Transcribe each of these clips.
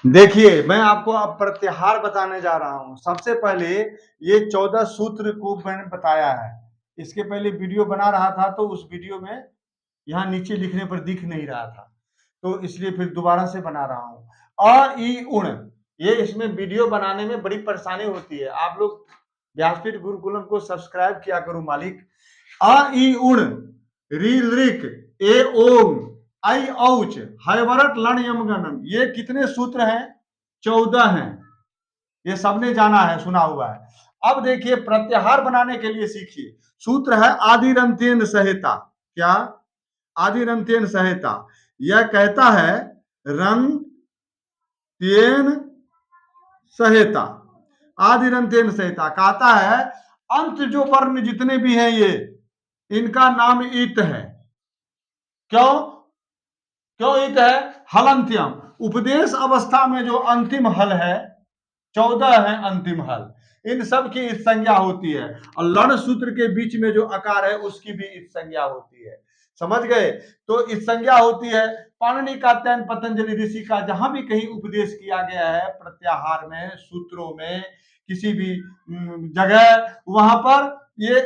देखिए, मैं आपको अब प्रत्याहार बताने जा रहा हूँ। सबसे पहले ये 14 सूत्र को मैंने बताया है। इसके पहले वीडियो बना रहा था तो उस वीडियो में यहाँ नीचे लिखने पर दिख नहीं रहा था, तो इसलिए फिर दोबारा से बना रहा हूँ। अ, इ, उण, ये इसमें वीडियो बनाने में बड़ी परेशानी होती है। आप लोग व्यासपीठ गुरुकुलम को सब्सक्राइब किया करो मालिक। अ, इ, उण, ऋ, ऋक, ए, ओम, ऐ, औच, हैवरट, लण, यम, गणम। ये कितने सूत्र हैं? 14 हैं। ये सबने जाना है, सुना हुआ है। अब देखिए, प्रत्याहार बनाने के लिए सीखिए। सूत्र है आदिरंत्येन सहेता। क्या? आदिरंत्येन सहेता। यह कहता है रंग त्येन सहेता। आदिरंत्येन सहेता कहता है अंत जो वर्ण जितने भी हैं ये, इनका नाम इत है। क्यों? क्यों इत है? हलंत्यम। उपदेश अवस्था में जो अंतिम हल है, 14 है अंतिम हल, इन सब की इत संज्ञा होती है। और लण सूत्र के बीच में जो आकार है उसकी भी इत संज्ञा होती है। समझ गए? तो इत संज्ञा होती है। पाणिनि कात्यायन पतंजलि ऋषि का जहां भी कहीं उपदेश किया गया है प्रत्याहार में, सूत्रों में, किसी भी जगह, वहां पर ये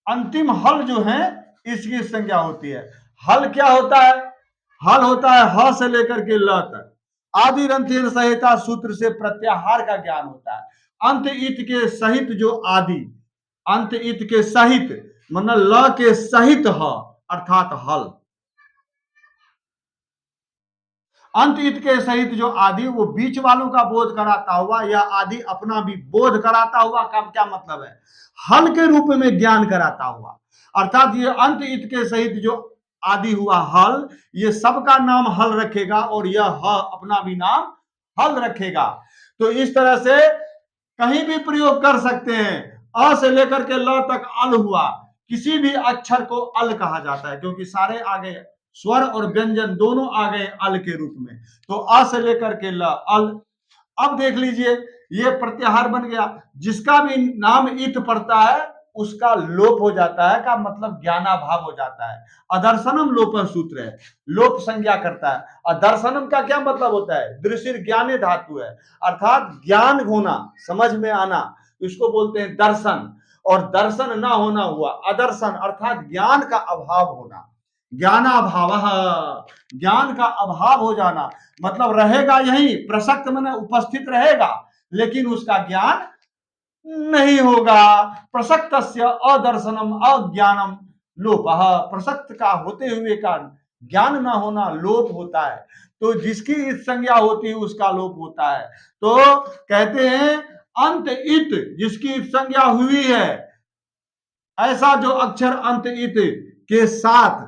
अंतिम हल जो है इसकी संज्ञा होती है। हल क्या होता है? हल होता है ह से लेकर के ल तक। आदिरंत्येन सहिता सूत्र से प्रत्याहार का ज्ञान होता है। अंत इत के सहित जो आदि, अंत इत के सहित मतलब ल के सहित ह अर्थात हल। अंत इत के सहित जो आदि, वो बीच वालों का बोध कराता हुआ या आदि अपना भी बोध कराता हुआ का क्या मतलब है? हल के रूप में ज्ञान कराता हुआ। अर्थात ये अंत इत के सहित जो आदि हुआ हल, ये सबका नाम हल रखेगा और यह ह अपना भी नाम हल रखेगा। तो इस तरह से कहीं भी प्रयोग कर सकते हैं। अ से लेकर के ल तक अल हुआ, किसी भी अक्षर को अल कहा जाता है क्योंकि सारे आ गए, स्वर और व्यंजन दोनों आ गए अल के रूप में। तो अ से लेकर के ल अल। अब देख लीजिए, ये प्रत्याहार बन गया। जिसका भी नाम इत पड़ता है उसका लोप हो जाता है, का मतलब ज्ञानाभाव हो जाता है। अदर्शनम लोपन सूत्र है, लोप संज्ञा करता है। और दर्शनम का क्या मतलब होता है? दृश्य ज्ञाने धातु है, अर्थात ज्ञान होना, समझ में आना, इसको बोलते हैं दर्शन। और दर्शन ना होना हुआ अदर्शन, अर्थात ज्ञान का अभाव होना। ज्ञानाभाव, ज्ञान का अभाव हो जाना, मतलब रहेगा यही प्रसक्त में उपस्थित रहेगा लेकिन उसका ज्ञान नहीं होगा। प्रसक्तस्य अदर्शनम अज्ञानम लोपः। प्रसक्त का होते हुए का ज्ञान न होना लोप होता है। तो जिसकी इत संज्ञा होती है उसका लोप होता है। तो कहते हैं अंत इत, जिसकी इत संज्ञा हुई है, ऐसा जो अक्षर अंत इत के साथ,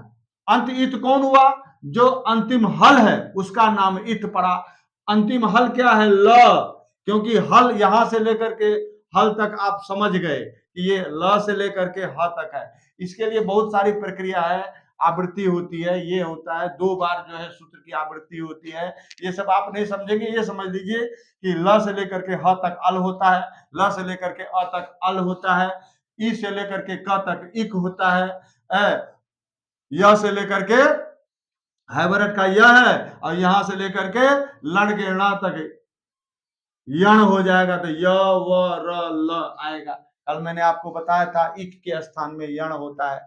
अंत इत कौन हुआ? जो अंतिम हल है उसका नाम इत पड़ा। अंतिम हल क्या है? ल। क्योंकि हल यहां से लेकर के हल तक आप समझ गए कि ये ल से लेकर के ह तक है। इसके लिए बहुत सारी प्रक्रिया है, आवृत्ति होती है, ये होता है, 2 बार जो है सूत्र की आवृत्ति होती है। ये सब आप नहीं समझेंगे, ये समझ लीजिए कि ल से लेकर के ह तक अल होता है, ल से लेकर के अ तक अल होता है, ई से लेकर के क तक इक होता है, य से लेकर के हैबरट का यह है, और यहां से लेकर के लड़ के ण तक यण हो जाएगा, तो य व र ल आएगा। कल मैंने आपको बताया था इक के स्थान में यण होता है।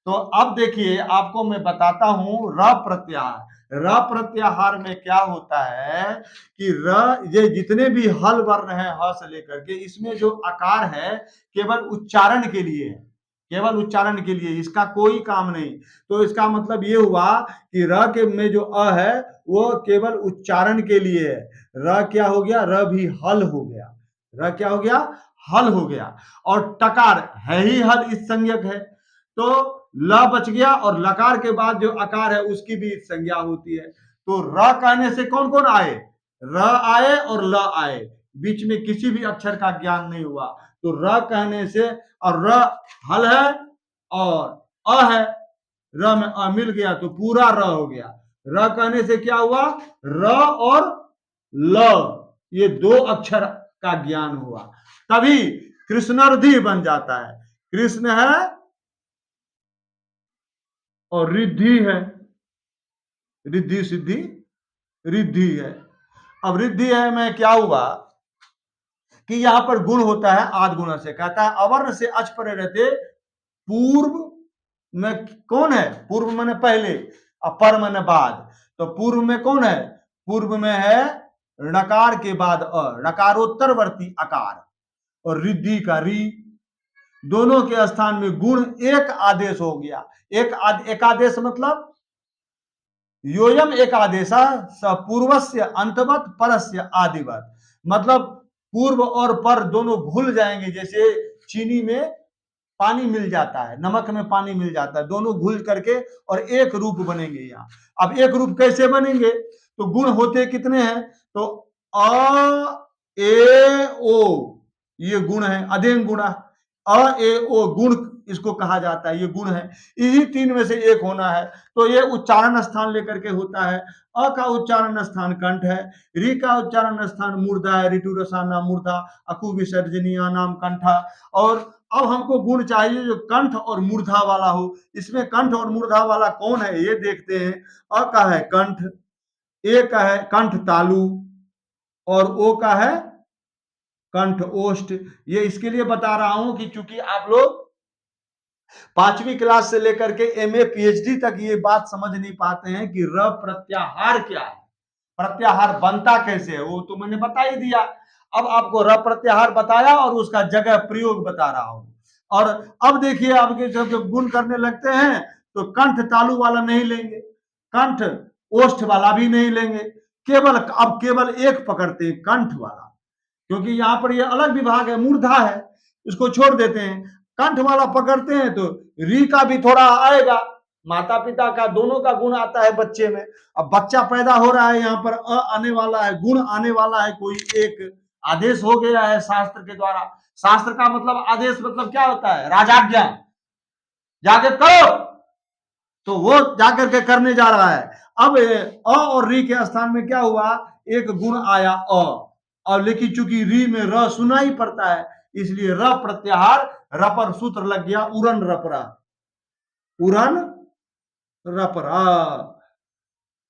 तो अब देखिए, आपको मैं बताता हूं र प्रत्याहार। र प्रत्याहार में क्या होता है कि र, ये जितने भी हल वर्ण है ह से लेकर के, इसमें जो आकार है केवल उच्चारण के लिए है, केवल उच्चारण के लिए, इसका कोई काम नहीं। तो इसका मतलब ये हुआ कि र के में जो अ है वो केवल उच्चारण के लिए है। र क्या हो गया? र भी हल हो गया। र क्या हो गया? हल हो गया। और टकार है ही हल, इस संज्ञक है, तो ल बच गया और लकार के बाद जो आकार है उसकी भी संज्ञा होती है। तो र कहने से कौन कौन आए? र आए और ल आए, बीच में किसी भी अक्षर का ज्ञान नहीं हुआ। तो र कहने से, और र हल है और अ है, र में अ मिल गया तो पूरा र हो गया। र कहने से क्या हुआ? र और ल, ये 2 अक्षर का ज्ञान हुआ, तभी कृष्णर्धि बन जाता है। कृष्ण है और रिद्धि है, रिद्धि सिद्धि रिद्धि है। अब रिद्धि है में क्या हुआ कि यहां पर गुण होता है आद गुण से, कहता है अवर्ण से अच परे रहते पूर्व में कौन है, पूर्व मैंने पहले, अपर मैंने बाद, तो पूर्व में कौन है, पूर्व में है णकार के बाद णकारोत्तरवर्ती अकार, और रिद्धि का री, दोनों के स्थान में गुण एक आदेश हो गया। एक आदेश मतलब योयम एक आदेश पूर्वस्य अंतवत परस्य आदिवत, मतलब पूर्व और पर दोनों घुल जाएंगे, जैसे चीनी में पानी मिल जाता है, नमक में पानी मिल जाता है, दोनों घुल करके और एक रूप बनेंगे। यहाँ अब एक रूप कैसे बनेंगे, तो गुण होते कितने हैं, तो अ ए ओ ये गुण है, अधेन गुणा, अ ए ओ गुण इसको कहा जाता है, ये गुण है, इन्हीं तीन में से एक होना है, तो ये उच्चारण स्थान लेकर के होता है। अ का उच्चारण स्थान कंठ है, री का उच्चारण स्थान मूर्धा है, ऋतु रसाना मूर्धा, अकु विसर्जनीय नाम कंठा। और अब हमको गुण चाहिए जो कंठ और मूर्धा वाला हो, इसमें कंठ और मूर्धा वाला कौन है ये देखते हैं। अ का है कंठ, ए का है कंठ तालु, और ओ का है कंठ ओष्ठ। ये इसके लिए बता रहा हूं कि चूंकि आप लोग 5वीं क्लास से लेकर के एमए पीएचडी तक ये बात समझ नहीं पाते हैं कि र प्रत्याहार क्या है, प्रत्याहार बनता कैसे है, वो तो मैंने बता ही दिया। अब आपको र प्रत्याहार बताया और उसका जगह प्रयोग बता रहा हूं। और अब देखिए, आपके जब गुण करने लगते हैं तो कंठ तालु वाला नहीं लेंगे, कंठ ओष्ठ वाला भी नहीं लेंगे, केवल एक पकड़ते हैं, कंठ वाला, क्योंकि यहां पर ये अलग विभाग है, मूर्धा है, इसको छोड़ देते हैं। कंठ वाला पकड़ते हैं तो री का भी थोड़ा आएगा, माता पिता का दोनों का गुण आता है बच्चे में। अब बच्चा पैदा हो रहा है, यहाँ पर अ आने वाला है, गुण आने वाला है, कोई एक आदेश हो गया है शास्त्र के द्वारा। शास्त्र का मतलब आदेश मतलब क्या होता है, राजाज्ञा, जाके करो, तो वो जाकर के करने जा रहा है। अब अ और री के स्थान में क्या हुआ, एक गुण आया अ, और लेकिन चूंकि री में र सुनाई पड़ता है, इसलिए र प्रत्याहार, र पर सूत्र लग गया उरन रपरा, उरन रपरा,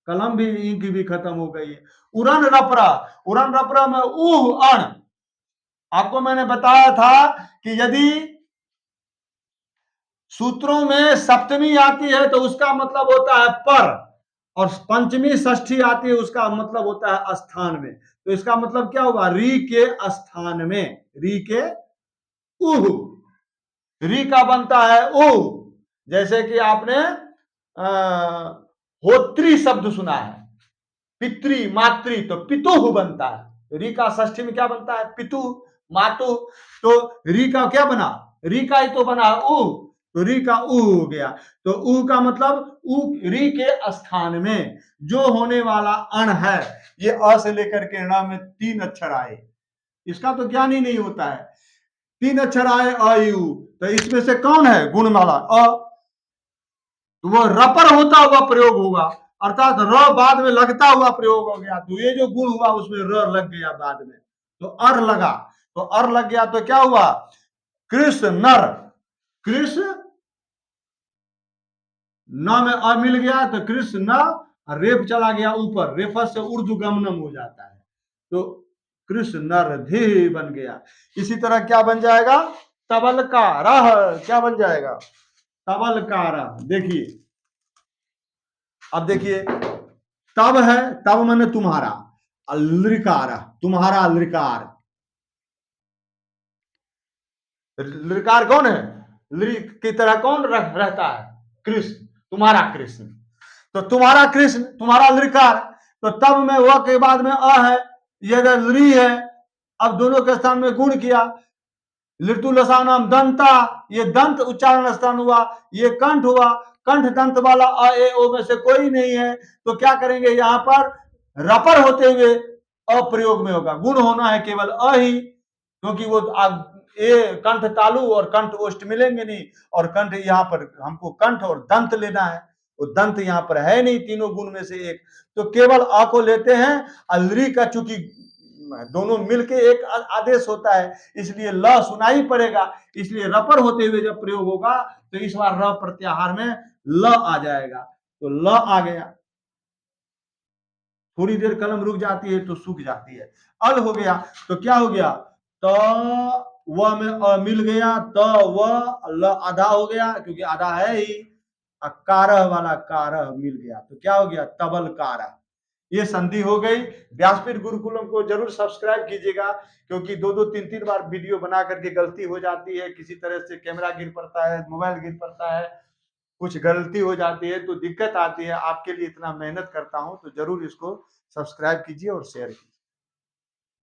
कलम भी इंक भी खत्म हो गई है। उरन रपरा, उरन रपरा में उह अण, आपको मैंने बताया था कि यदि सूत्रों में सप्तमी आती है तो उसका मतलब होता है पर, और पंचमी षष्ठी आती है उसका मतलब होता है स्थान में। तो इसका मतलब क्या होगा, री के स्थान में, री के उह, री का बनता है उ, जैसे कि आपने होत्री शब्द सुना है, पितृ मातृ, तो पितुह बनता है, री का षष्ठी में क्या बनता है, पितु मातु, तो री का क्या बना, री का ही तो बना उ, तो री का उ हो गया। तो उ का मतलब उ री के स्थान में जो होने वाला अण है, ये अ से लेकर के ण में 3 अक्षर आए, इसका तो ज्ञान ही नहीं होता है। 3 अक्षर आए अ यू, तो इसमें से कौन है गुण वाला अ, तो वो रपर होता हुआ प्रयोग होगा, अर्थात र बाद में लगता हुआ प्रयोग हो गया, तो ये जो गुण हुआ उसमें र लग गया बाद में, तो अर लगा, तो अर लग गया तो क्या हुआ, कृष्ण नर, कृष्ण न में अ मिल गया तो कृष्ण न, रेप चला गया ऊपर, रेफस से ऊर्ध्वगमनम हो जाता है, तो कृष्ण नर धी बन गया। इसी तरह क्या बन जाएगा, तबल का रह, क्या बन जाएगा, तबल का रह। देखिए, अब देखिए, तब है, तब मैंने तुम्हारा, लृकार, तुम्हारा लृकार, लृकार कौन है, लृ की तरह कौन रहता है, कृष्ण, तुम्हारा कृष्ण, तो तुम्हारा कृष्ण, तुम्हारा लृकार, तो तब में वह के बाद में अ है, ये लृ है, अब दोनों के स्थान में गुण किया, लृतु लसानाम दंता, ये दंत उच्चारण स्थान हुआ, ये कंठ हुआ, कंठ दंत वाला अ ए ओ में से कोई नहीं है, तो क्या करेंगे, यहां पर रपर होते हुए अप्रयोग में होगा, गुण होना है केवल अ ही, क्योंकि वो ए कंठ तालु और कंठ ओष्ठ मिलेंगे नहीं, और कंठ यहाँ पर हमको कंठ और दंत लेना है, वो दंत यहाँ पर है नहीं तीनों गुण में से एक, तो केवल अ को लेते हैं। अलरी का चूंकि दोनों मिलके एक आदेश होता है, इसलिए ल सुनाई पड़ेगा, इसलिए रपर होते हुए जब प्रयोग होगा तो इस बार र प्रत्याहार में ल आ जाएगा, तो ल आ गया। थोड़ी देर कलम रुक जाती है तो सूख जाती है। अल हो गया तो क्या हो गया, त व में अ मिल गया, त व ल आधा हो गया क्योंकि आधा है ही, कारह वाला कारह मिल गया तो क्या हो गया, तबल कारह। ये संधि हो गई। व्यासपीठ गुरुकुलम को जरूर सब्सक्राइब कीजिएगा, क्योंकि दो दो तीन तीन बार वीडियो बना करके गलती हो जाती है, किसी तरह से कैमरा गिर पड़ता है, मोबाइल गिर पड़ता है, कुछ गलती हो जाती है तो दिक्कत आती है। आपके लिए इतना मेहनत करता हूं तो जरूर इसको सब्सक्राइब कीजिए और शेयर कीजिए।